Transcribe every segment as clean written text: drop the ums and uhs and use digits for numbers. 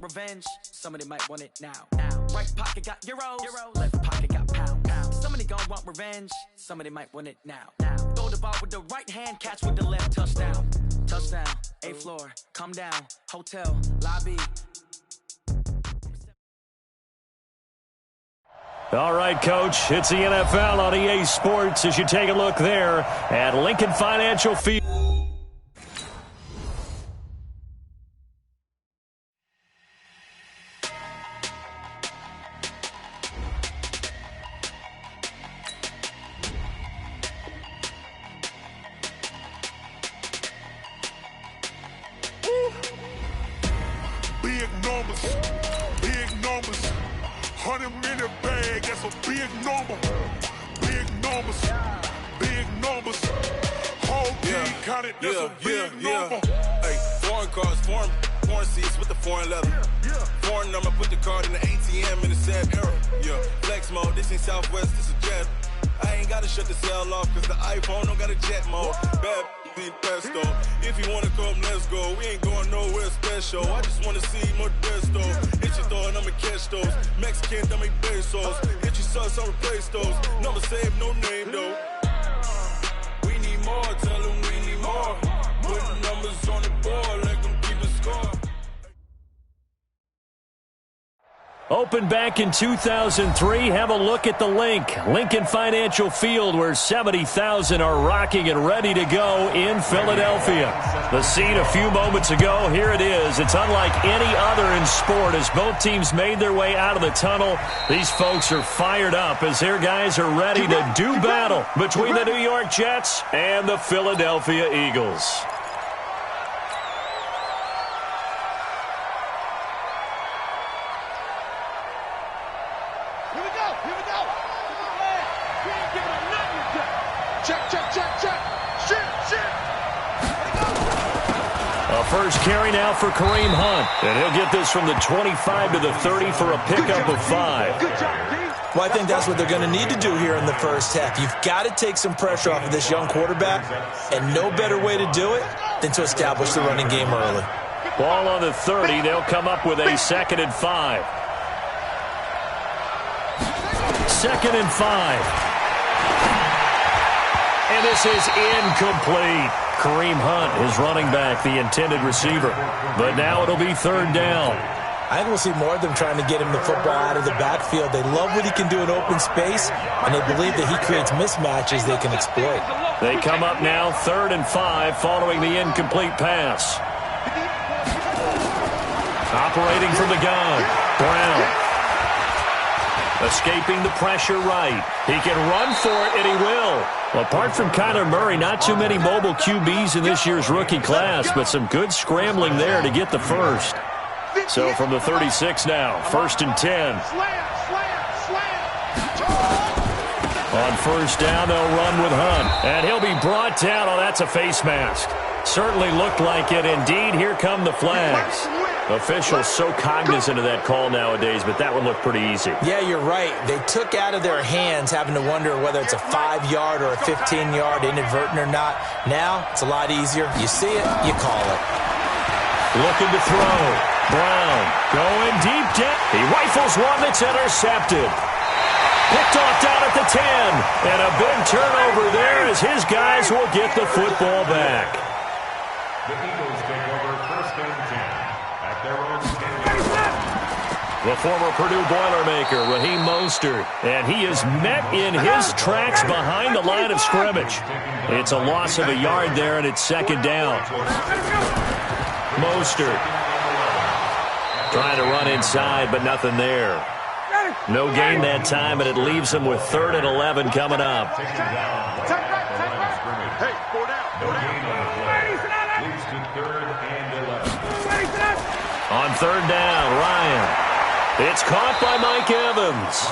revenge. Somebody might want it now. Right pocket got euros. Left pocket got pound. Somebody gon' want revenge. Somebody might want it now. Throw the ball with the right hand, catch with the left. Touchdown. A floor. Come down. Hotel lobby. All right, Coach, it's the NFL on EA Sports as you take a look there at Lincoln Financial Field. Big numbers. 100-minute bag, that's a big number. Big numbers. Whole team counted, that's a big number. Hey, foreign cars, foreign seats with the foreign leather. Foreign number, put the card in the ATM in the sad era. Yeah, flex mode, this ain't Southwest, this a jet. I ain't gotta shut the cell off, cause the iPhone don't got a jet mode. Bad pesto. If you wanna come, let's go. We ain't going nowhere special. I just wanna see Modesto. Hit your throw and I'ma catch those. Mexican, I make pesos. Hit your sauce, I'll replace those. Number save, no name though. We need more, tell them we need more. Put the numbers on the board, let them keep a score. Opened back in 2003. Have a look at the link. Lincoln Financial Field, where 70,000 are rocking and ready to go in Philadelphia. The scene a few moments ago, here it is. It's unlike any other in sport as both teams made their way out of the tunnel. These folks are fired up as their guys are ready to do battle between the New York Jets and the Philadelphia Eagles. First carry now for Kareem Hunt. And he'll get this from the 25 to the 30 for a pickup of 5. Well, I think that's what they're going to need to do here in the first half. You've got to take some pressure off of this young quarterback, and no better way to do it than to establish the running game early. Ball on the 30. They'll come up with a 2nd and 5. 2nd and 5. And this is incomplete. Kareem Hunt is running back, the intended receiver. But now it'll be 3rd down. I think we'll see more of them trying to get him the football out of the backfield. They love what he can do in open space, and they believe that he creates mismatches they can exploit. They come up now 3rd and 5 following the incomplete pass. Operating from the gun, Brown. Escaping the pressure right. He can run for it, and he will. Well, apart from Kyler Murray, not too many mobile QBs in this year's rookie class, but some good scrambling there to get the first. So from the 36 now, 1st and 10. On 1st down, they'll run with Hunt. And he'll be brought down. Oh, that's a face mask. Certainly looked like it. Indeed, here come the flags. Officials so cognizant of that call nowadays, but that would look pretty easy. Yeah, you're right. They took out of their hands having to wonder whether it's a 5-yard or a 15-yard, inadvertent or not. Now, it's a lot easier. You see it, you call it. Looking to throw. Brown going deep down. He rifles one that's intercepted. Picked off down at the 10. And a big turnover there as his guys will get the football back. The Eagles take over 1st and 10 at their own stadium. The former Purdue Boilermaker, Raheem Mostert, and he is met in his tracks behind the line of scrimmage. It's a loss of a yard there, and it's 2nd down. Mostert trying to run inside, but nothing there. No gain that time, and it leaves him with 3rd and 11 coming up. Hey, 4 down. Leads to 3rd and 11. On 3rd down, Ryan. It's caught by Mike Evans.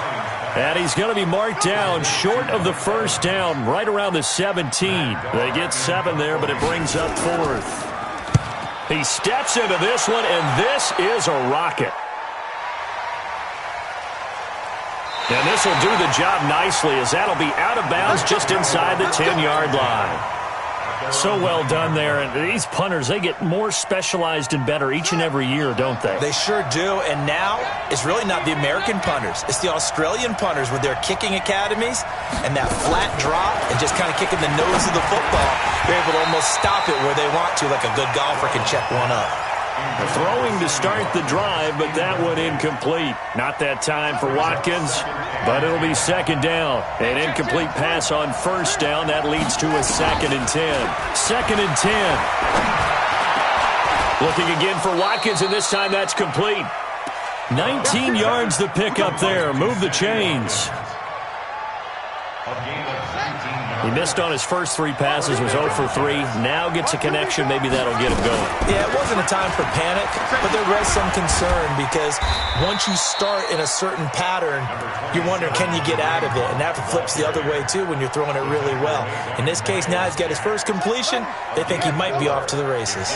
And he's going to be marked down short of the 1st down, right around the 17. They get 7 there, but it brings up 4th. He steps into this one, and this is a rocket. And this will do the job nicely as that'll be out of bounds just inside the 10-yard line. So well done there. And these punters, they get more specialized and better each and every year, don't they? They sure do. And now it's really not the American punters. It's the Australian punters with their kicking academies and that flat drop and just kind of kicking the nose of the football. They're able to almost stop it where they want to, like a good golfer can check one up. Throwing to start the drive, but that one incomplete. Not that time for Watkins, but it'll be second down. An incomplete pass on first down. That leads to a 2nd and 10. 2nd and 10. Looking again for Watkins, and this time that's complete. 19 yards the pick up there. Move the chains. He missed on his first 3 passes, was 0 for 3. Now gets a connection. Maybe that'll get him going. Yeah, it wasn't a time for panic, but there was some concern because once you start in a certain pattern, you're wondering, can you get out of it? And that flips the other way, too, when you're throwing it really well. In this case, now he's got his first completion. They think he might be off to the races.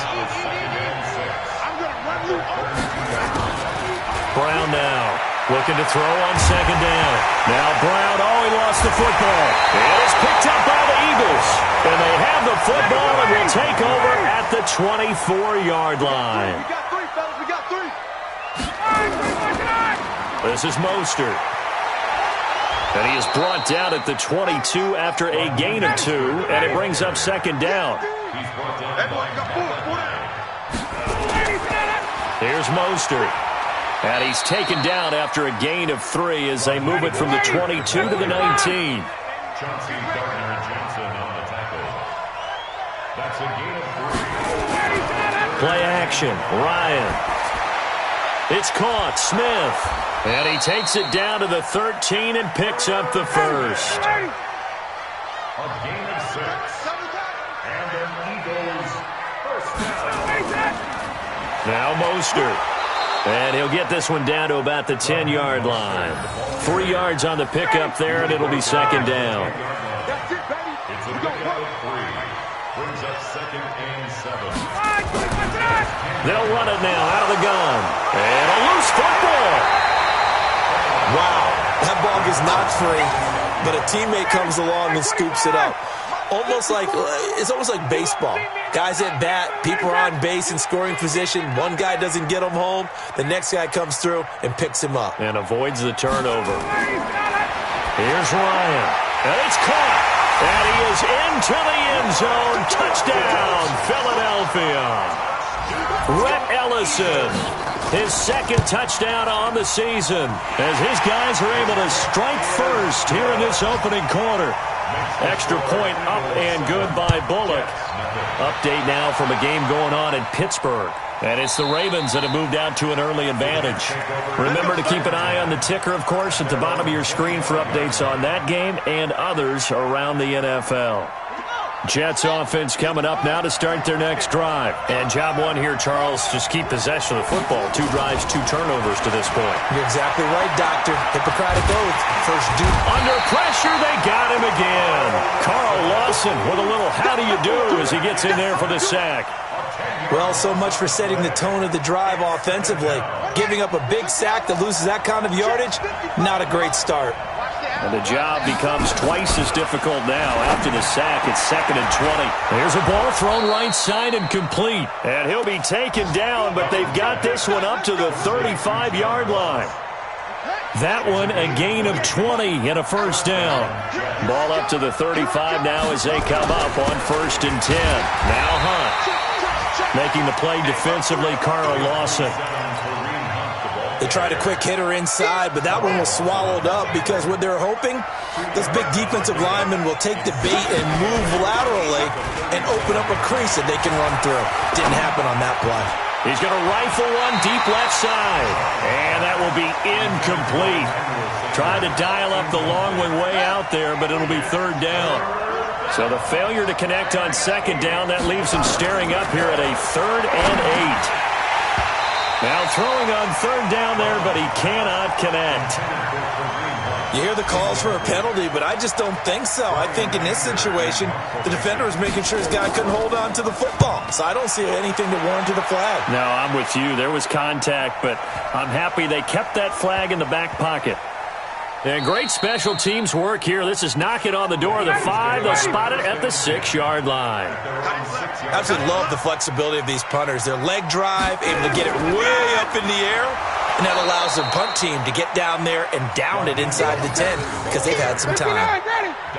Brown now. Looking to throw on second down. Now Brown, he lost the football. It is picked up by the Eagles. And they have the football and will take over at the 24-yard line. We got 3, fellas. We got 3. This is Mostert. And he is brought down at the 22 after a gain of 2. And it brings up second down. Here's Mostert. And he's taken down after a gain of 3 as they move it from the 22 to the 19. Chauncey Gardner Johnson on the tackle. That's a gain of 3. Play action. Ryan. It's caught. Smith. And he takes it down to the 13 and picks up the first. A gain of 6. And an Eagles first down. Now Mostert. And he'll get this one down to about the 10-yard line. 3 yards on the pickup there, and it'll be second down. It's a pickup of 3. Brings up 2nd and 7. They'll run it now out of the gun. And a loose football. Wow, that ball gets knocked free, but a teammate comes along and scoops it up. It's almost like baseball. Guys at bat, people are on base in scoring position. One guy doesn't get him home. The next guy comes through and picks him up. And avoids the turnover. Here's Ryan. And it's caught. And he is into the end zone. Touchdown, Philadelphia. Rhett Ellison. His 2nd touchdown on the season as his guys are able to strike first here in this opening quarter. Extra point up and good by Bullock. Update now from a game going on in Pittsburgh. And it's the Ravens that have moved out to an early advantage. Remember to keep an eye on the ticker, of course, at the bottom of your screen for updates on that game and others around the NFL. Jets offense coming up now to start their next drive. And job 1 here, Charles, just keep possession of the football. 2 drives, 2 turnovers to this point. You're exactly right, Doctor. Hippocratic oath. First due. Under pressure, they got him again. Carl Lawson with a little how do you do as he gets in there for the sack. Well, so much for setting the tone of the drive offensively. Giving up a big sack that loses that kind of yardage, not a great start. And the job becomes twice as difficult now. After the sack, it's 2nd and 20. Here's a ball thrown right side and complete. And he'll be taken down, but they've got this one up to the 35-yard line. That one a gain of 20 and a first down. Ball up to the 35 now as they come up on 1st and 10. Now Hunt. Making the play defensively, Carl Lawson. They tried a quick hitter inside, but that one was swallowed up because what they're hoping, those big defensive linemen will take the bait and move laterally and open up a crease that they can run through. Didn't happen on that play. He's going to rifle one deep left side, and that will be incomplete. Tried to dial up the long one way out there, but it'll be 3rd down. So the failure to connect on 2nd down, that leaves him staring up here at a 3rd and 8. Now throwing on 3rd down there, but he cannot connect. You hear the calls for a penalty, but I just don't think so. I think in this situation, the defender was making sure his guy couldn't hold on to the football. So I don't see anything to warrant the flag. No, I'm with you. There was contact, but I'm happy they kept that flag in the back pocket. And great special teams work here. This is knocking on the door of the 5. They'll spot it at the 6-yard line. Absolutely love the flexibility of these punters. Their leg drive, able to get it way up in the air, and that allows the punt team to get down there and down it inside the 10 because they've had some time.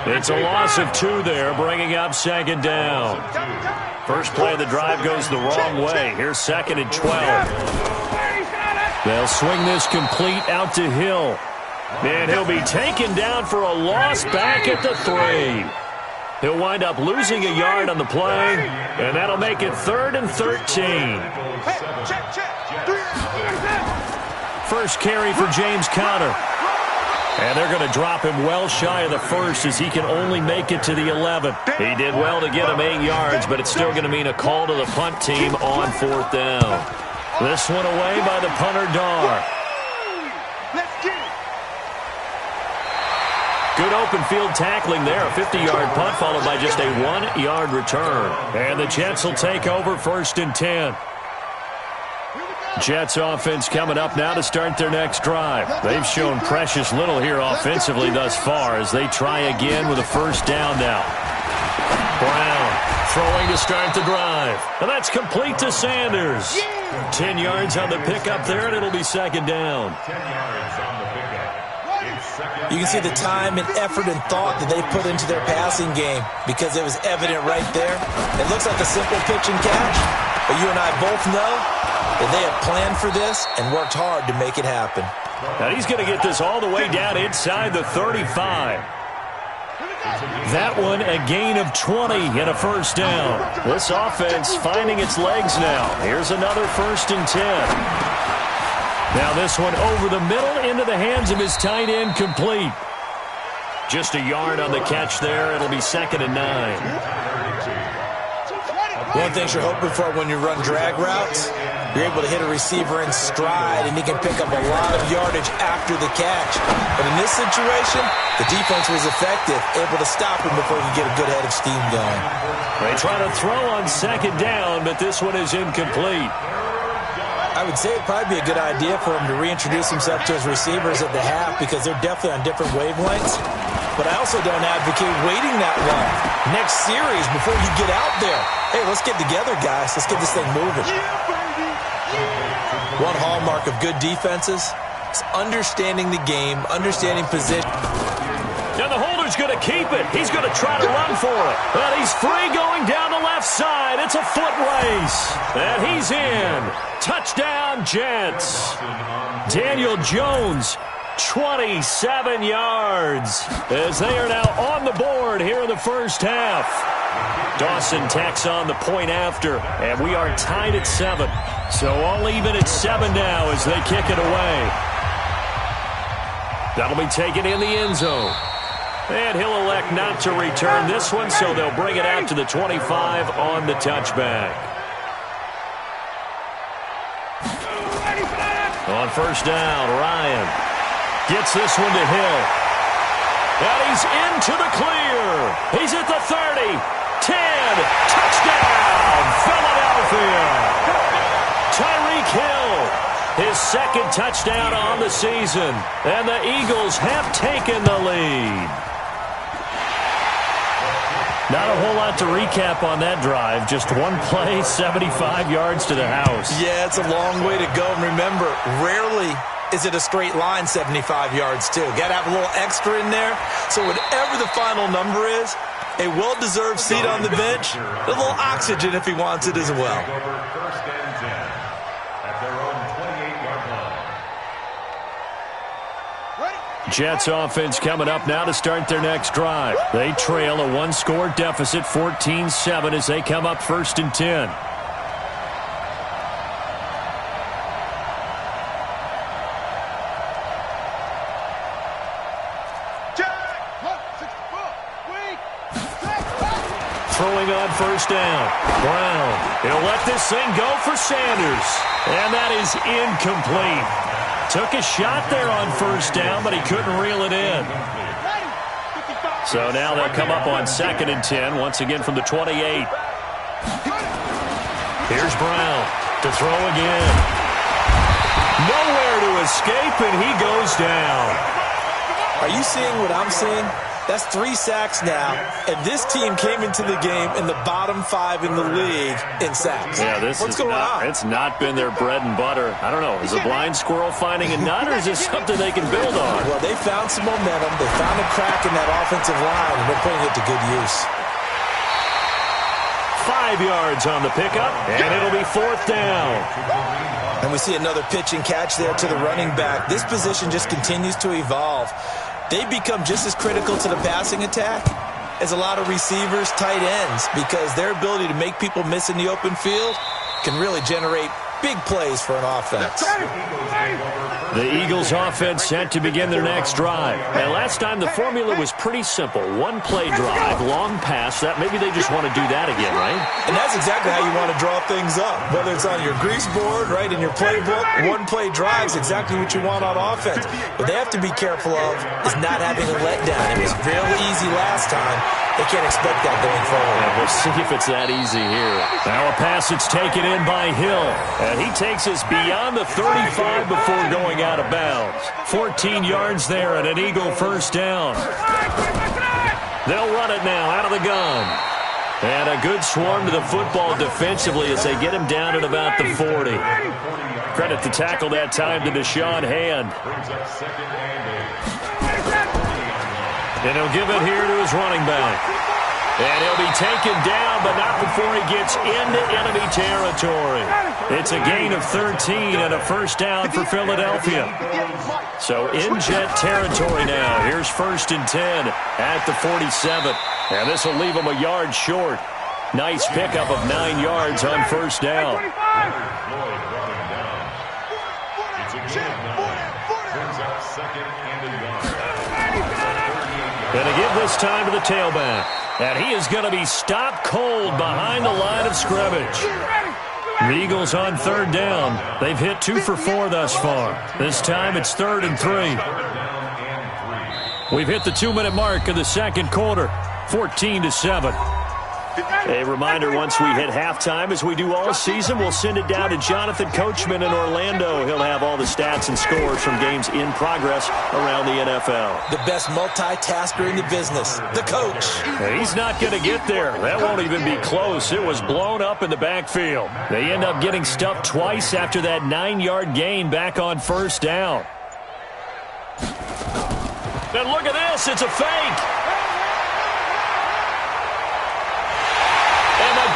It's a loss of 2 there, bringing up 2nd down. First play of the drive goes the wrong way. Here's 2nd and 12. They'll swing this complete out to Hill. And he'll be taken down for a loss back at the 3. He'll wind up losing a yard on the play, and that'll make it 3rd and 13. First carry for James Conner. And they're going to drop him well shy of the 1st as he can only make it to the 11. He did well to get him 8 yards, but it's still going to mean a call to the punt team on 4th down. This one away by the punter, Dar. Good open field tackling there. A 50-yard punt followed by just a 1-yard return. And the Jets will take over 1st and 10. Jets offense coming up now to start their next drive. They've shown precious little here offensively thus far as they try again with a 1st down now. Brown throwing to start the drive. And that's complete to Sanders. 10 yards on the pickup there, and it'll be 2nd down. 10 yards on the pickup. You can see the time and effort and thought that they put into their passing game because it was evident right there. It looks like a simple pitch and catch, but you and I both know that they have planned for this and worked hard to make it happen. Now he's going to get this all the way down inside the 35. That one a gain of 20 and a 1st down. This offense finding its legs now. Here's another 1st and 10. Now this one over the middle into the hands of his tight end, complete. Just a yard on the catch there. It'll be 2nd and 9. One thing you're hoping for when you run drag routes, you're able to hit a receiver in stride, and he can pick up a lot of yardage after the catch. But in this situation, the defense was effective, able to stop him before he could get a good head of steam going. They try to throw on 2nd down, but this one is incomplete. I would say it'd probably be a good idea for him to reintroduce himself to his receivers at the half because they're definitely on different wavelengths. But I also don't advocate waiting that long. Next series, before you get out there, hey, let's get together, guys. Let's get this thing moving. One hallmark of good defenses is understanding the game, understanding position. Now the holder's going to keep it. He's going to try to run for it. But he's free going down the left side. It's a foot race. And he's in. Touchdown, Jets. Daniel Jones, 27 yards. As they are now on the board here in the 1st half. Dawson tacks on the point after. And we are tied at 7. So all even at 7 now as they kick it away. That'll be taken in the end zone. And he'll elect not to return this one, so they'll bring it out to the 25 on the touchback. On 1st down, Ryan gets this one to Hill. And he's into the clear. He's at the 30, 10, touchdown, Philadelphia. Tyreek Hill, his 2nd touchdown on the season. And the Eagles have taken the lead. Not a whole lot to recap on that drive. Just one play, 75 yards to the house. Yeah, it's a long way to go. And remember, rarely is it a straight line 75 yards, too. Got to have a little extra in there. So whatever the final number is, a well-deserved seat on the bench, a little oxygen if he wants it as well. First and 10 at their own 28-yard line. Jets offense coming up now to start their next drive. They trail a 1-score deficit, 14-7, as they come up 1st and 10. Throwing on 1st down. Brown. He'll let this thing go for Sanders. And that is incomplete. Took a shot there on 1st down, but he couldn't reel it in. So now they'll come up on 2nd and 10, once again from the 28. Here's Brown to throw again. Nowhere to escape, and he goes down. Are you seeing what I'm seeing? That's 3 sacks now, and this team came into the game in the bottom 5 in the league in sacks. Yeah, What's going on? It's not been their bread and butter. I don't know. Is a blind squirrel finding a nut, or is this something they can build on? Well, they found some momentum. They found a crack in that offensive line, and they're putting it to good use. 5 yards on the pickup, and it'll be 4th down. And we see another pitch and catch there to the running back. This position just continues to evolve. They become just as critical to the passing attack as a lot of receivers, tight ends, because their ability to make people miss in the open field can really generate big plays for an offense. The Eagles offense set to begin their next drive. And last time the formula was pretty simple. 1-play drive, long pass. That maybe they just want to do that again, right? And that's exactly how you want to draw things up. Whether it's on your grease board, right, in your playbook, 1-play drive is exactly what you want on offense. What they have to be careful of is not having a letdown. It was real easy last time. They can't expect that going forward. Yeah, we'll see if it's that easy here. Now a pass that's taken in by Hill. And he takes us beyond the 35 before going out of bounds. 14 yards there and an Eagle first down. They'll run it now out of the gun. And a good swarm to the football defensively as they get him down at about the 40. Credit the tackle that time to Deshaun Hand. And he'll give it here to his running back. And he'll be taken down, but not before he gets into enemy territory. It's a gain of 13 and a first down for Philadelphia. So in Jet territory now. Here's 1st and 10 at the 47. And this will leave him a yard short. Nice pickup of 9 yards on first down. It's a gain of 9. Brings up 2nd and a yard. Going to give this time to the tailback. And he is going to be stopped cold behind the line of scrimmage. The Eagles on 3rd down. They've hit 2 for 4 thus far. This time it's 3rd and 3. We've hit the 2-minute mark of the second quarter. 14-7. A reminder, once we hit halftime, as we do all season, we'll send it down to Jonathan Coachman in Orlando. He'll have all the stats and scores from games in progress around the NFL. The best multitasker in the business, the coach. He's not going to get there. That won't even be close. It was blown up in the backfield. They end up getting stuffed twice after that 9-yard gain back on first down. And look at this. It's a fake.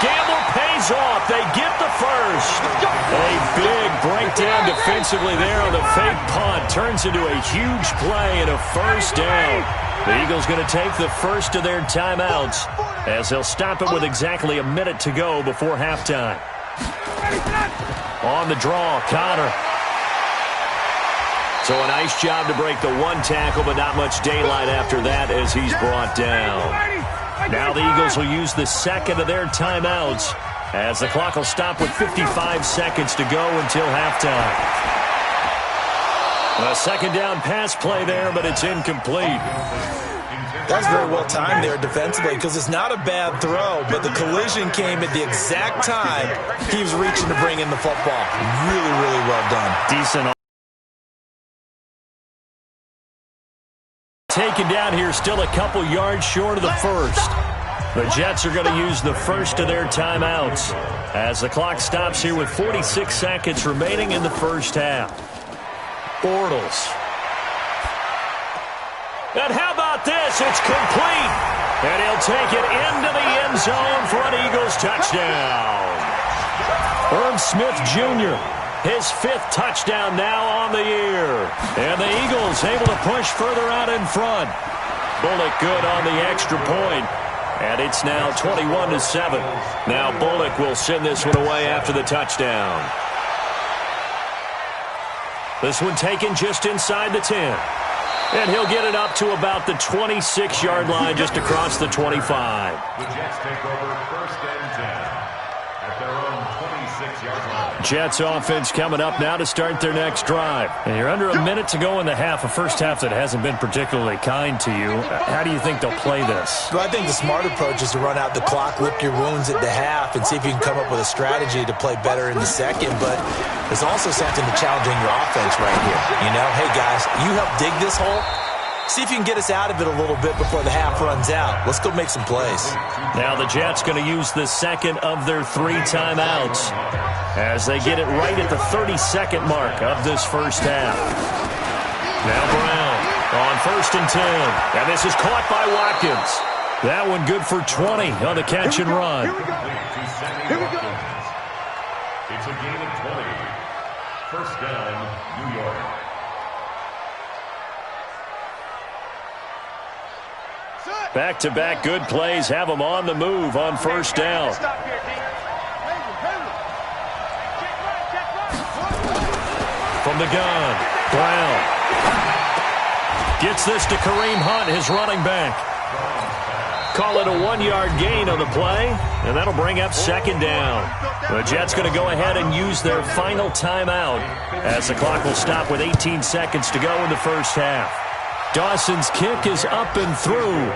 Gamble pays off. They get the first. A big breakdown defensively there on the fake punt. Turns into a huge play and a first down. The Eagles going to take the first of their timeouts as they'll stop it with exactly a minute to go before halftime. On the draw, Connor. So a nice job to break the 1 tackle, but not much daylight after that as he's brought down. Now the Eagles will use the second of their timeouts as the clock will stop with 55 seconds to go until halftime. A second down pass play there, but it's incomplete. That's very well timed there defensively because it's not a bad throw, but the collision came at the exact time he was reaching to bring in the football. Really, really well done. Decent. Taken down here, still a couple yards short of the first. The Jets are going to use the first of their timeouts as the clock stops here with 46 seconds remaining in the first half. Bortles. And how about this? It's complete. And he'll take it into the end zone for an Eagles touchdown. Herb Smith Jr., his 5th touchdown now on the year. And the Eagles able to push further out in front. Bullock good on the extra point. And it's now 21-7. Now Bullock will send this one away after the touchdown. This one taken just inside the 10. And he'll get it up to about the 26-yard line just across the 25. The Jets take over 1st and 10 at their own 26-yard line. Jets offense coming up now to start their next drive. And you're under a minute to go in the half, a first half that hasn't been particularly kind to you. How do you think they'll play this? Well, I think the smart approach is to run out the clock, lick your wounds at the half, and see if you can come up with a strategy to play better in the second. But there's also something to challenging your offense right here. You know, hey, guys, you help dig this hole, See if you can get us out of it a little bit before the half runs out. Let's go make some plays. Now the Jets going to use the second of their 3 timeouts as they get it right at the 32nd mark of this first half. Now Brown on 1st and 10. And this is caught by Watkins. That one good for 20 on the catch and run. Here we go. It's a gain of 20. First down, New York. Back-to-back good plays have them on the move on first down. From the gun, Brown gets this to Kareem Hunt, his running back. Call it a 1-yard gain on the play, and that'll bring up second down. The Jets going to go ahead and use their final timeout as the clock will stop with 18 seconds to go in the first half. Dawson's kick is up and through.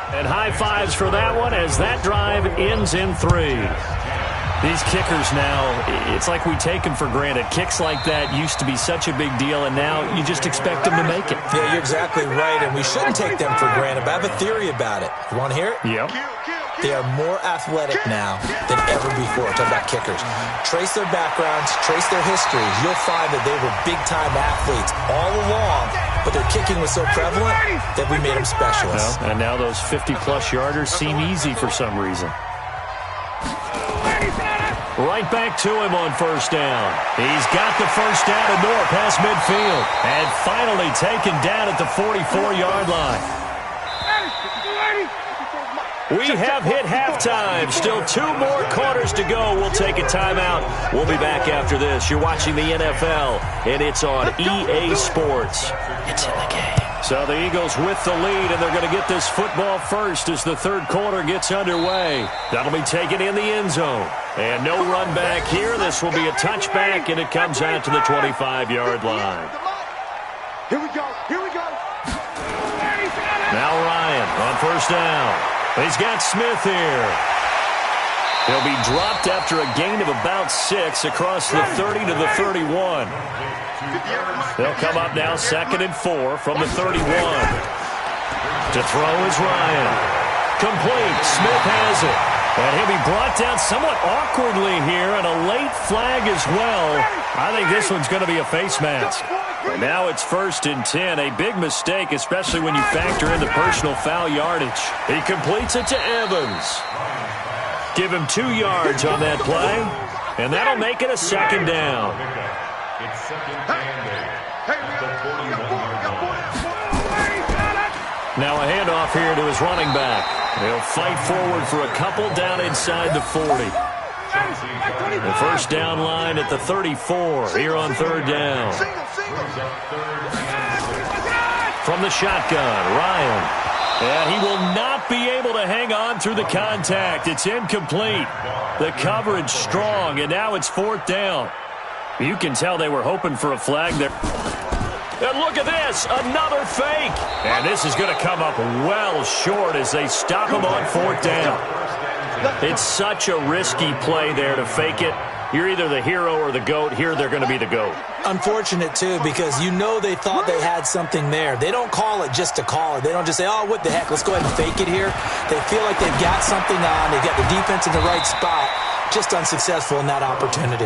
And high fives for that one as that drive ends in 3. These kickers now, it's like we take them for granted. Kicks like that used to be such a big deal, and now you just expect them to make it. Yeah, you're exactly right, and we shouldn't take them for granted, but I have a theory about it. You want to hear it? Yep. They are more athletic now than ever before. Talk about kickers. Trace their backgrounds, trace their histories. You'll find that they were big-time athletes all along, but their kicking was so prevalent that we made them specialists. Well, and now those 50-plus yarders seem easy for some reason. Right back to him on first down. He's got the first down and more past midfield. And finally taken down at the 44-yard line. We have hit halftime. Still 2 more quarters to go. We'll take a timeout. We'll be back after this. You're watching the NFL, and it's on EA Sports. It's in the game. So the Eagles with the lead, and they're going to get this football first as the third quarter gets underway. That'll be taken in the end zone. And no run back here. This will be a touchback, and it comes out to the 25-yard line. Here we go. Here we go. Now Ryan on first down. He's got Smith here. He'll be dropped after a gain of about 6 across the 30 to the 31. They'll come up now 2nd and 4 from the 31. To throw is Ryan. Complete. Smith has it. And he'll be brought down somewhat awkwardly here, and a late flag as well. I think this one's going to be a face mask. And now it's 1st and 10. A big mistake, especially when you factor in the personal foul yardage. He completes it to Evans. Give him 2 yards on that play, and that'll make it a second down. It's second and 8 at the 41-yard line. Now a handoff here to his running back. He'll fight forward for a couple down inside the 40. The first down line at the 34 here on third down. From the shotgun, Ryan. And he will not be able to hang on through the contact. It's incomplete. The coverage strong, and now it's 4th down. You can tell they were hoping for a flag there. And look at this, another fake. And this is going to come up well short as they stop him on 4th down. It's such a risky play there to fake it. You're either the hero or the GOAT. Here they're going to be the GOAT. Unfortunate, too, because you know they thought they had something there. They don't call it just to call it. They don't just say, oh, what the heck, let's go ahead and fake it here. They feel like they've got something on. They've got the defense in the right spot. Just unsuccessful in that opportunity.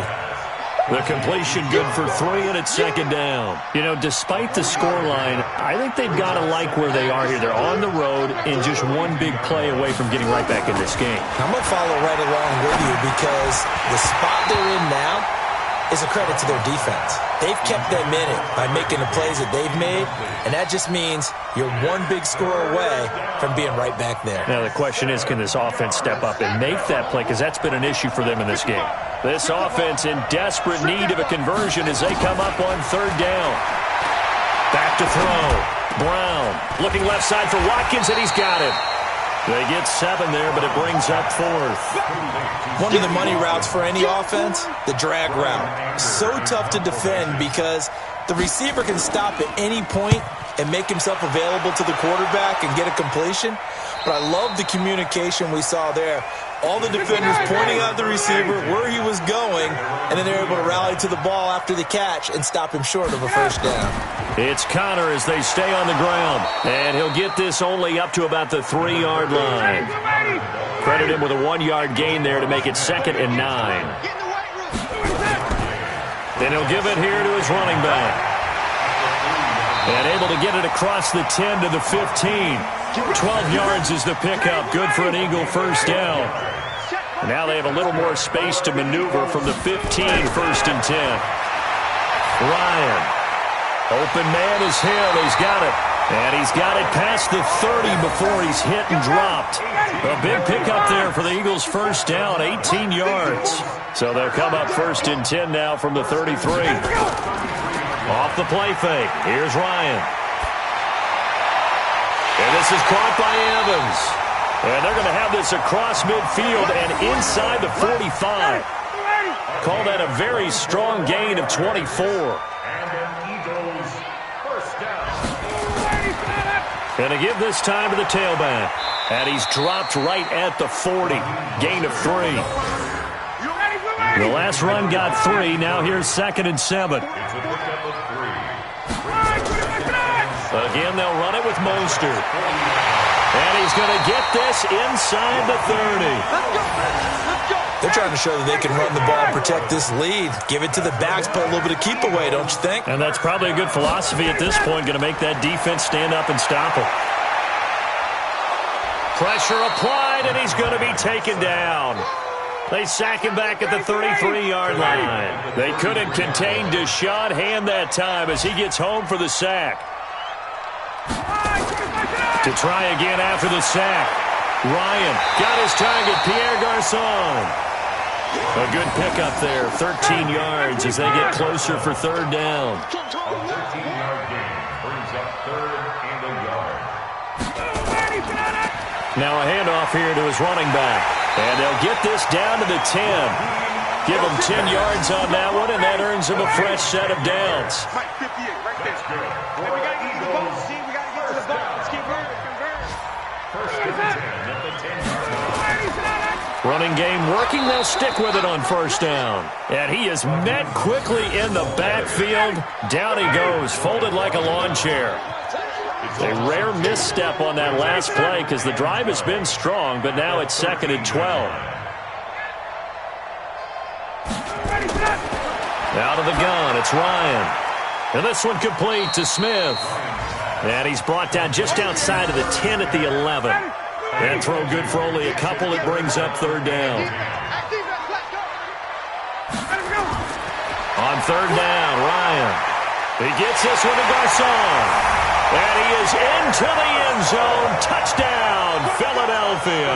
The completion good for 3, and it's 2nd down. You know, despite the scoreline, I think they've got to like where they are here. They're on the road and just one big play away from getting right back in this game. I'm going to follow right along with you because the spot they're in now is a credit to their defense. They've kept them in it by making the plays that they've made, and that just means you're one big score away from being right back there. Now, the question is, can this offense step up and make that play? Because that's been an issue for them in this game. This offense in desperate need of a conversion as they come up on 3rd down. Back to throw. Brown looking left side for Watkins, and he's got him. They get 7 there, but it brings up 4th. One of the money routes for any offense, the drag route. So tough to defend because the receiver can stop at any point and make himself available to the quarterback and get a completion. But I love the communication we saw there. All the defenders pointing out the receiver where he was going, and then they're able to rally to the ball after the catch and stop him short of a first down. It's Connor as they stay on the ground, and he'll get this only up to about the 3-yard line. Credit him with a 1-yard gain there to make it 2nd and 9. Then he'll give it here to his running back. And able to get it across the 10 to the 15. 12 yards is the pickup. Good for an Eagle first down. Now they have a little more space to maneuver from the 15, 1st and 10. Ryan. Open man is Hill. He's got it. And he's got it past the 30 before he's hit and dropped. A big pickup there for the Eagles first down, 18 yards. So they'll come up 1st and 10 now from the 33. Off the play fake. Here's Ryan. And this is caught by Evans. And they're going to have this across midfield and inside the 45. Call that a very strong gain of 24. And an Eagles first down. And to give this time to the tailback. And he's dropped right at the 40. Gain of 3. The last run got 3. Now here's 2nd and 7. It's a pickup of 3. Again, they'll run it with Mostert. And he's going to get this inside the 30. They're trying to show that they can run the ball and protect this lead. Give it to the backs, play a little bit of keep away, don't you think? And that's probably a good philosophy at this point, going to make that defense stand up and stop him. Pressure applied, and he's going to be taken down. They sack him back at the 33-yard line. They couldn't contain Deshaun Hand that time as he gets home for the sack. To try again after the sack. Ryan got his target, Pierre Garçon. A good pickup there, 13 yards as they get closer for 3rd down. A 13-yard gain brings up 3rd and a yard. Now a handoff here to his running back. And they'll get this down to the 10. Give him 10 yards on that one, and that earns him a fresh set of downs. Right, 58, right there. Hey, we got to get to the ball. See, we got to get to the ball. Let's keep moving. First and 10 at the 10-yard line. Running game working. They'll stick with it on 1st down. And he is met quickly in the backfield. Down he goes, folded like a lawn chair. A rare misstep on that last play because the drive has been strong, but now it's 2nd and 12. Out of the gun, it's Ryan. And this one complete to Smith. And he's brought down just outside of the 10 at the 11. That throw good for only a couple. It brings up 3rd down. On 3rd down, Ryan. He gets this one to Garçon. And he is into the end zone. Touchdown, Philadelphia.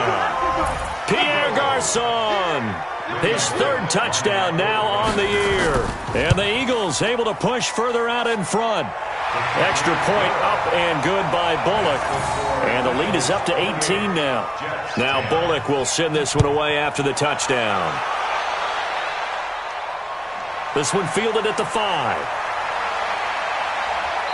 Pierre Garçon. His 3rd touchdown now on the year. And the Eagles able to push further out in front. Extra point up and good by Bullock. And the lead is up to 18 now. Now Bullock will send this one away after the touchdown. This one fielded at the 5.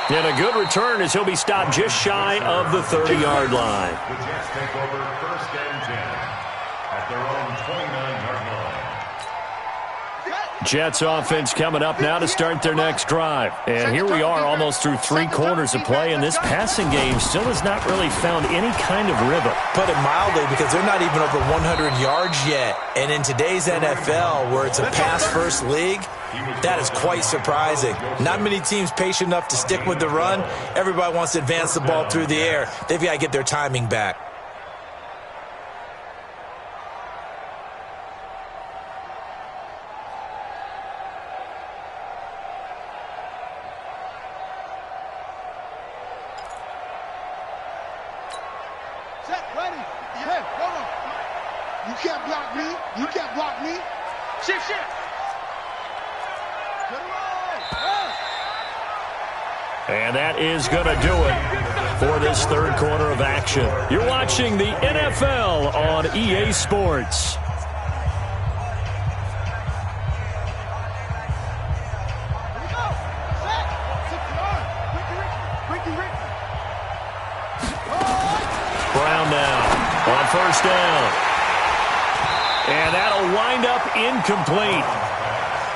And a good return as he'll be stopped just shy of the 30-yard line. The Jets take over 1st and 10 at their own 29-yard line. Jets offense coming up now to start their next drive. And here we are almost through 3 quarters of play, and this passing game still has not really found any kind of rhythm. Put it mildly, because they're not even over 100 yards yet. And in today's NFL, where it's a pass-first league, that is quite surprising. Not many teams patient enough to stick with the run. Everybody wants to advance the ball through the air. They've got to get their timing back. Set, ready. Hey, hold on. You can't block me. You can't block me. Shift. And that is going to do it for this 3rd quarter of action. You're watching the NFL on EA Sports. Brown now on 1st down. And that'll wind up incomplete.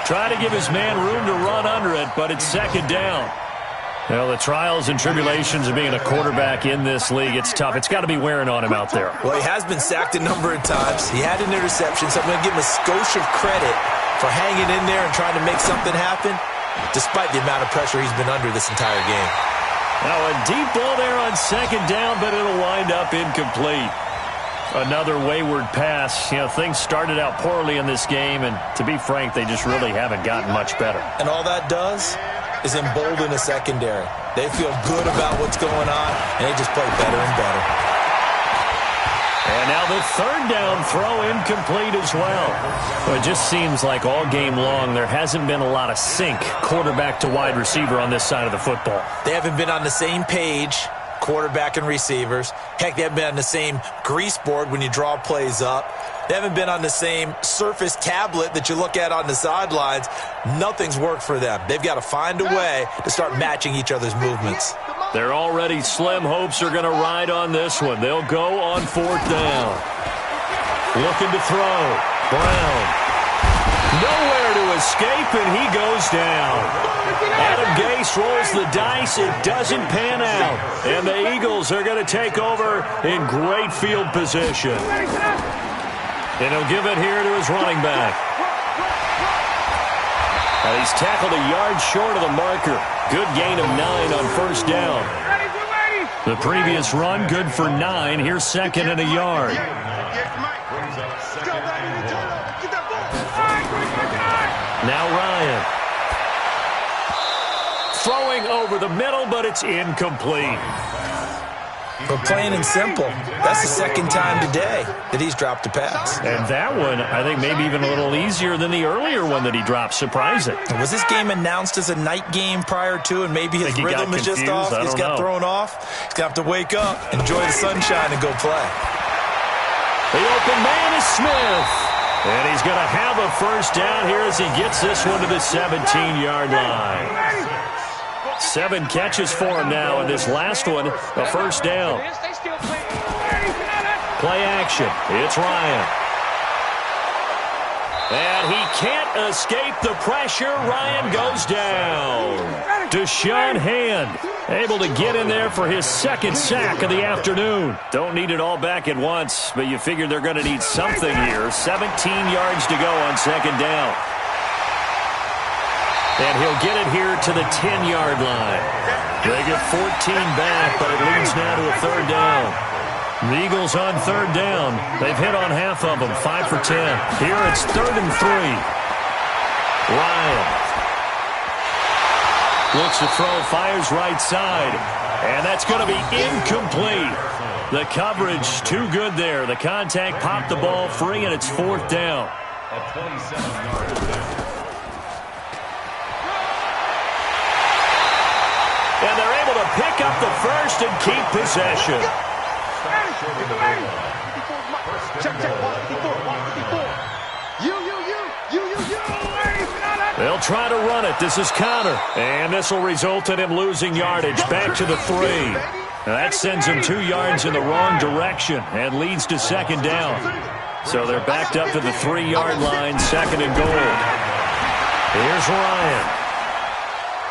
Try to give his man room to run under it, but it's second down. Well, the trials and tribulations of being a quarterback in this league, it's tough. It's got to be wearing on him out there. Well, he has been sacked a number of times. He had an interception, so I'm going to give him a skosh of credit for hanging in there and trying to make something happen, despite the amount of pressure he's been under this entire game. Now a deep ball there on second down, but it'll wind up incomplete. Another wayward pass. You know, things started out poorly in this game, and to be frank, they just really haven't gotten much better. And all that does is embolden a secondary. They feel good about what's going on, and they just play better and better. And now the third down throw incomplete as well. Well, it just seems like all game long there hasn't been a lot of sync quarterback to wide receiver on this side of the football. They haven't been on the same page, quarterback and receivers. Heck, they haven't been on the same grease board when you draw plays up. They haven't been on the same Surface tablet that you look at on the sidelines. Nothing's worked for them. They've got to find a way to start matching each other's movements. Their already slim hopes are going to ride on this one. They'll go on fourth down. Looking to throw. Brown. Nowhere to escape, and he goes down. Adam Gase rolls the dice. It doesn't pan out. And the Eagles are going to take over in great field position. And he'll give it here to his running back. And he's tackled a yard short of the marker. Good gain of 9 on first down. The previous run, good for 9. Here's second and a yard. Now Ryan. Throwing over the middle, but it's incomplete. But plain and simple, that's the second time today that he's dropped a pass. And that one, I think, maybe even a little easier than the earlier one that he dropped. Surprising. Was this game announced as a night game prior to, and maybe his rhythm is just off? He's got thrown off. He's going to have to wake up, enjoy the sunshine, and go play. The open man is Smith. And he's going to have a first down here as he gets this one to the 17-yard line. 7 catches for him now, and this last one, a first down. Play action. It's Ryan. And he can't escape the pressure. Ryan goes down. Deshaun Hand able to get in there for his second sack of the afternoon. Don't need it all back at once, but you figure they're going to need something here. 17 yards to go on second down. And he'll get it here to the 10-yard line. They get 14 back, but it leads now to a third down. The Eagles on third down. They've hit on half of them, 5 for 10. Here it's 3rd and 3. Ryan looks to throw, fires right side. And that's going to be incomplete. The coverage too good there. The contact popped the ball free, and it's 4th down. A 27-yard down. And they're able to pick up the first and keep possession. They'll try to run it. This is Connor. And this will result in him losing yardage. Back to the 3. Now that sends him 2 yards in the wrong direction and leads to second down. So they're backed up to the 3-yard line, 2nd and goal. Here's Ryan.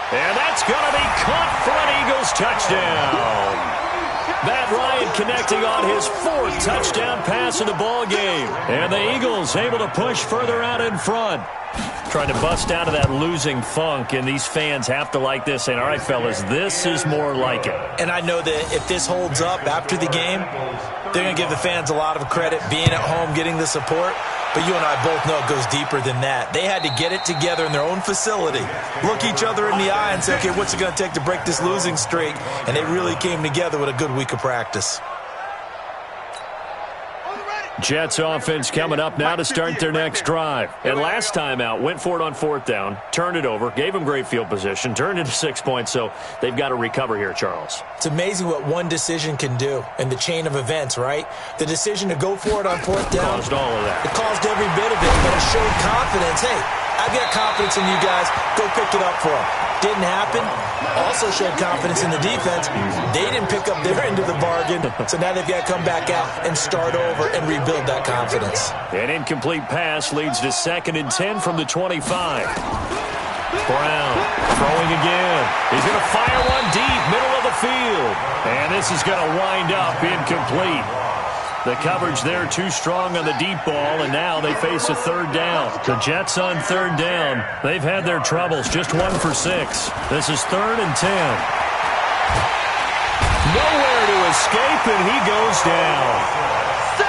And that's going to be caught for an Eagles touchdown. Matt Ryan connecting on his 4th touchdown pass of the ball game. And the Eagles able to push further out in front. Trying to bust out of that losing funk, and these fans have to like this. And all right, fellas, this is more like it. And I know that if this holds up after the game, they're going to give the fans a lot of credit being at home, getting the support. But you and I both know it goes deeper than that. They had to get it together in their own facility, look each other in the eye and say, okay, what's it going to take to break this losing streak? And they really came together with a good week of practice. Jets offense coming up now to start their next drive. And last time out, went for it on 4th down, turned it over, gave them great field position, turned it to 6 points, so they've got to recover here, Charles. It's amazing what one decision can do in the chain of events, right? The decision to go for it on 4th down. Caused all of that. It caused every bit of it, but it showed confidence. Hey, I've got confidence in you guys. Go pick it up for them. Didn't happen. Also showed confidence in the defense. They didn't pick up their end of the bargain, so now they've got to come back out and start over and rebuild that confidence. An incomplete pass leads to 2nd and 10 from the 25. Brown throwing again. He's going to fire one deep, middle of the field. And this is going to wind up incomplete. The coverage there too strong on the deep ball, and now they face a 3rd down. The Jets on 3rd down. They've had their troubles, just 1 for 6. This is 3rd and 10. Nowhere to escape, and he goes down.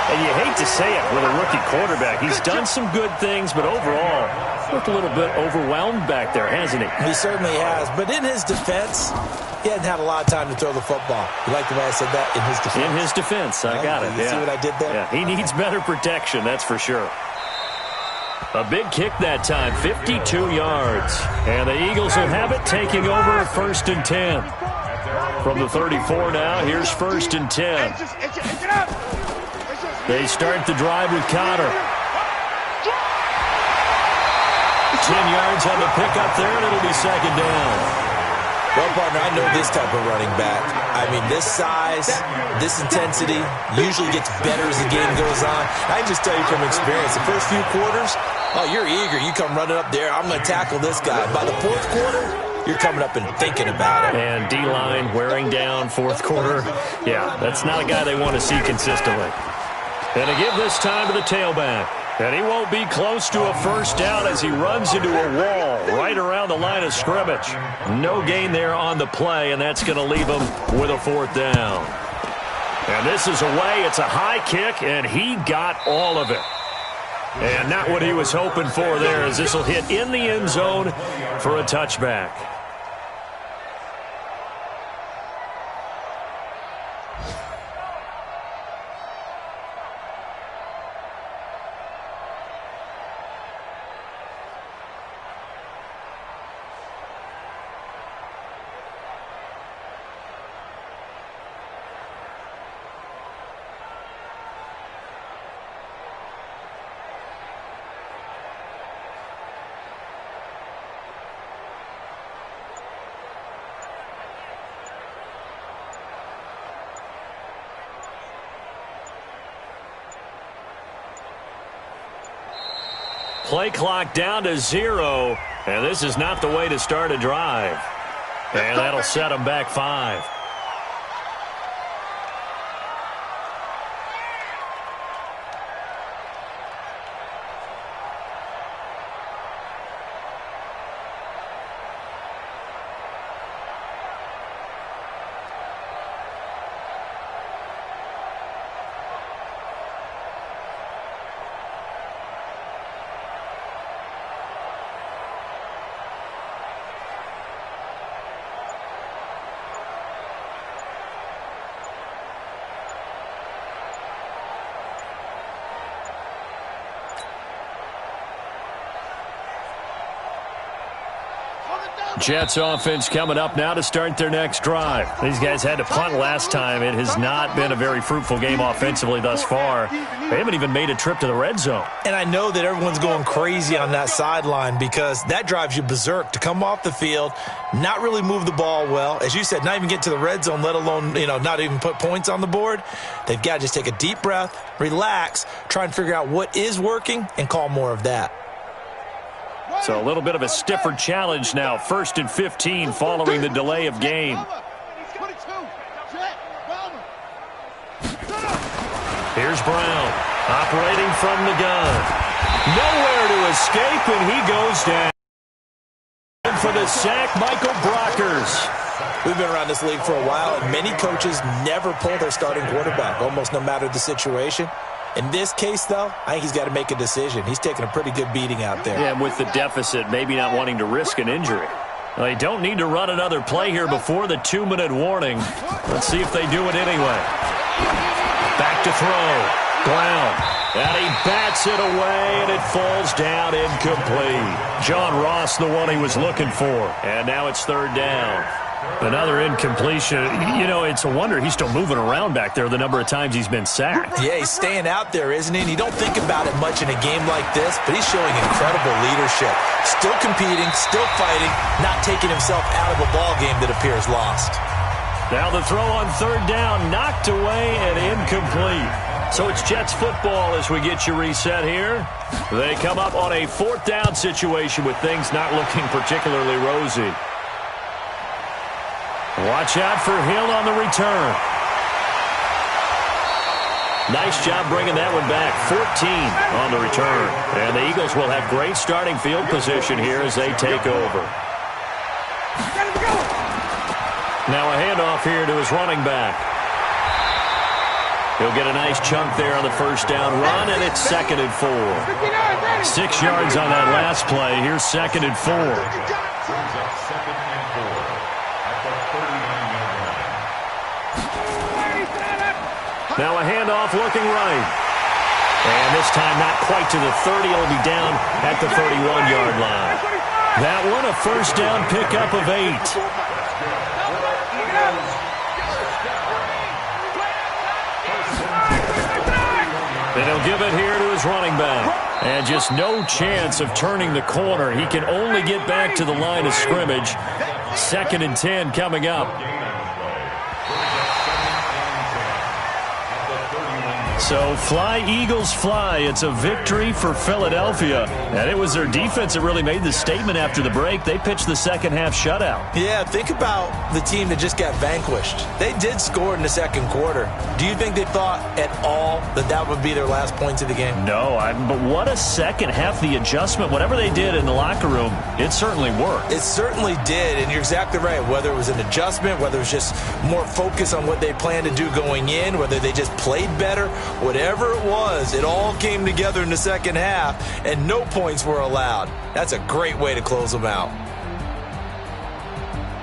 And you hate to say it with a rookie quarterback. He's done some good things, but overall, looked a little bit overwhelmed back there, hasn't he? He certainly has. But in his defense, he hadn't had a lot of time to throw the football. You like the way I said that? In his defense. In his defense. I got it. You see what I did there? Yeah, he needs better protection, that's for sure. A big kick that time, 52 yards. And the Eagles will have it, taking over 1st and 10. From the 34 now, here's 1st and 10. They start the drive with Cotter. 10 yards on the pickup there, and it'll be 2nd down. Well, partner, I know this type of running back. I mean, this size, this intensity usually gets better as the game goes on. I can just tell you from experience, the first few quarters, oh, you're eager. You come running up there, I'm going to tackle this guy. By the 4th quarter, you're coming up and thinking about it. And D-line wearing down 4th quarter. Yeah, that's not a guy they want to see consistently. And to give this time to the tailback. And he won't be close to a 1st down as he runs into a wall right around the line of scrimmage. No gain there on the play, and that's going to leave him with a 4th down. And this is away. It's a high kick, and he got all of it. And not what he was hoping for there, as this will hit in the end zone for a touchback. Play clock down to 0, and this is not the way to start a drive. And that'll set them back 5. Jets offense coming up now to start their next drive. These guys had to punt last time. It has not been a very fruitful game offensively thus far. They haven't even made a trip to the red zone. And I know that everyone's going crazy on that sideline because that drives you berserk to come off the field, not really move the ball well. As you said, not even get to the red zone, let alone, not even put points on the board. They've got to just take a deep breath, relax, try and figure out what is working and call more of that. So a little bit of a stiffer challenge now. 1st and 15 following the delay of game. Here's Brown operating from the gun. Nowhere to escape, and he goes down. And for the sack, Michael Brockers. We've been around this league for a while, and many coaches never pull their starting quarterback, almost no matter the situation. In this case, though, I think he's got to make a decision. He's taking a pretty good beating out there. Yeah, with the deficit, maybe not wanting to risk an injury. Well, they don't need to run another play here before the 2-minute warning. Let's see if they do it anyway. Back to throw. Brown. And he bats it away, and it falls down incomplete. John Ross, the one he was looking for. And now it's 3rd down. Another incompletion. You know, it's a wonder he's still moving around back there the number of times he's been sacked. Yeah, he's staying out there, isn't he? And you don't think about it much in a game like this, but he's showing incredible leadership. Still competing, still fighting, not taking himself out of a ball game that appears lost. Now the throw on third down, knocked away and incomplete. So it's Jets football as we get you reset here. They come up on a fourth down situation with things not looking particularly rosy. Watch out for Hill on the return. Nice job bringing that one back. 14 on the return. And the Eagles will have great starting field position here as they take over. Now a handoff here to his running back. He'll get a nice chunk there on the first down run, and it's 2nd and 4. 6 yards on that last play. Here's 2nd and 4. Now a handoff looking right. And this time not quite to the 30. It'll be down at the 31-yard line. That one a first down pickup of 8. And he'll give it here to his running back. And just no chance of turning the corner. He can only get back to the line of scrimmage. 2nd and 10 coming up. So fly, Eagles, fly. It's a victory for Philadelphia. And it was their defense that really made the statement after the break. They pitched the second half shutout. Yeah, think about the team that just got vanquished. They did score in the second quarter. Do you think they thought at all that that would be their last points of the game? No, but what a second half. The adjustment, whatever they did in the locker room, it certainly worked. It certainly did, and you're exactly right. Whether it was an adjustment, whether it was just more focus on what they planned to do going in, whether they just played better, whatever it was, it all came together in the second half, and no points were allowed. That's a great way to close them out.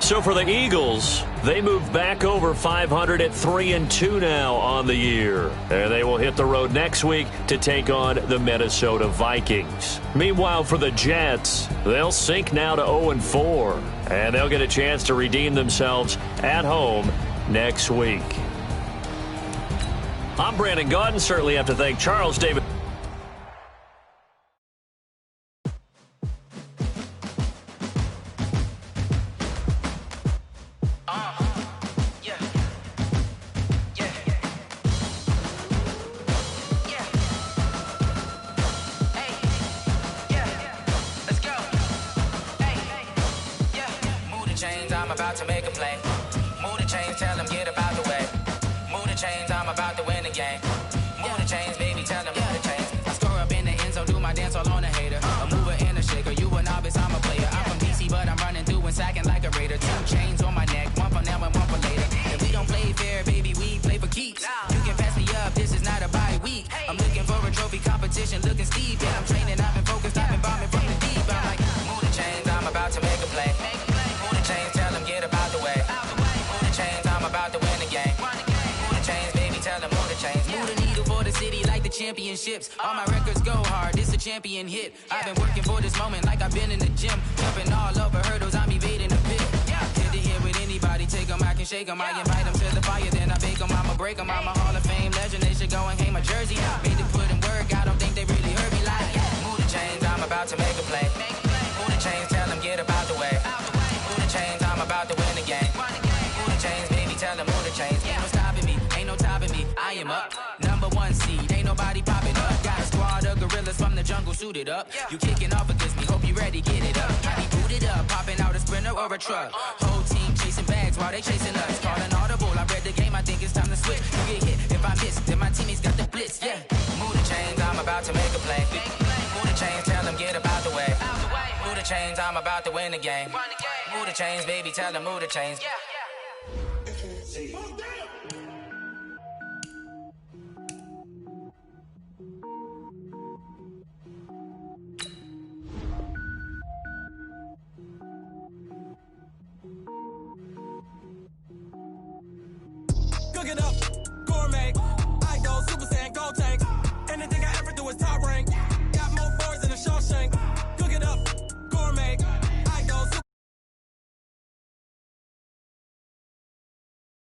So for the Eagles, they move back over 500 at 3-2 now on the year. And they will hit the road next week to take on the Minnesota Vikings. Meanwhile, for the Jets, they'll sink now to 0-4. And they'll get a chance to redeem themselves at home next week. I'm Brandon Gaudin. Certainly have to thank Charles David. I'm about to make a play. Move the chains, tell them get about the way. Move the chains, I'm about to win the game. Move the chains, baby, tell them move the chains. I score up in the end zone, do my dance all on a hater. A mover and a shaker, you a novice, I'm a player. I'm from DC, but I'm running through and sacking like a raider. 2 chains on my neck, one for now and one for later. If we don't play fair, baby, we play for keeps. You can pass me up, this is not a bye week. I'm looking for a trophy competition, looking steep. Yeah, I'm training, I've been focused, I've been bombing from the deep. I'm like, move the chains, I'm about to make a play. Move the chains, tell them get about the way. Move the chains, I'm about to win the game. Move the chains, baby, tell them move the chains. Move the needle for the city like the championships. All my records go hard, this a champion hit. I've been working for this moment like I've been in the gym. Jumping all over hurdles, I'm evading the pit. Hit to hit with anybody, take them, I can shake them. I invite them to the fire, then I bake them, I'ma break them. I'm a Hall of Fame legend, they should go and hang my jersey. Made to put in work, I don't think they really heard me like, move the chains, I'm about to make a play. Move the chains, tell them get about the way. Move the chains, I'm about to win the game. Move the chains, baby, tell them move the chains. Ain't no stopping me, ain't no topping me. I am up, number 1 seed, ain't nobody popping up. Got a squad of gorillas from the jungle suited up. You kicking off against me, hope you ready, get it up. I be booted up, popping out a Sprinter or a truck. Whole team chasing bags while they chasing us. Calling audible, I read the game, I think it's time to switch. You get hit, if I miss, then my teammates got the blitz, yeah. Move the chains, I'm about to make a play. Move the chains, tell them get about the way. Move the chains, I'm about to win the game. Move the chains, baby, tell them move the chains. Cooking up.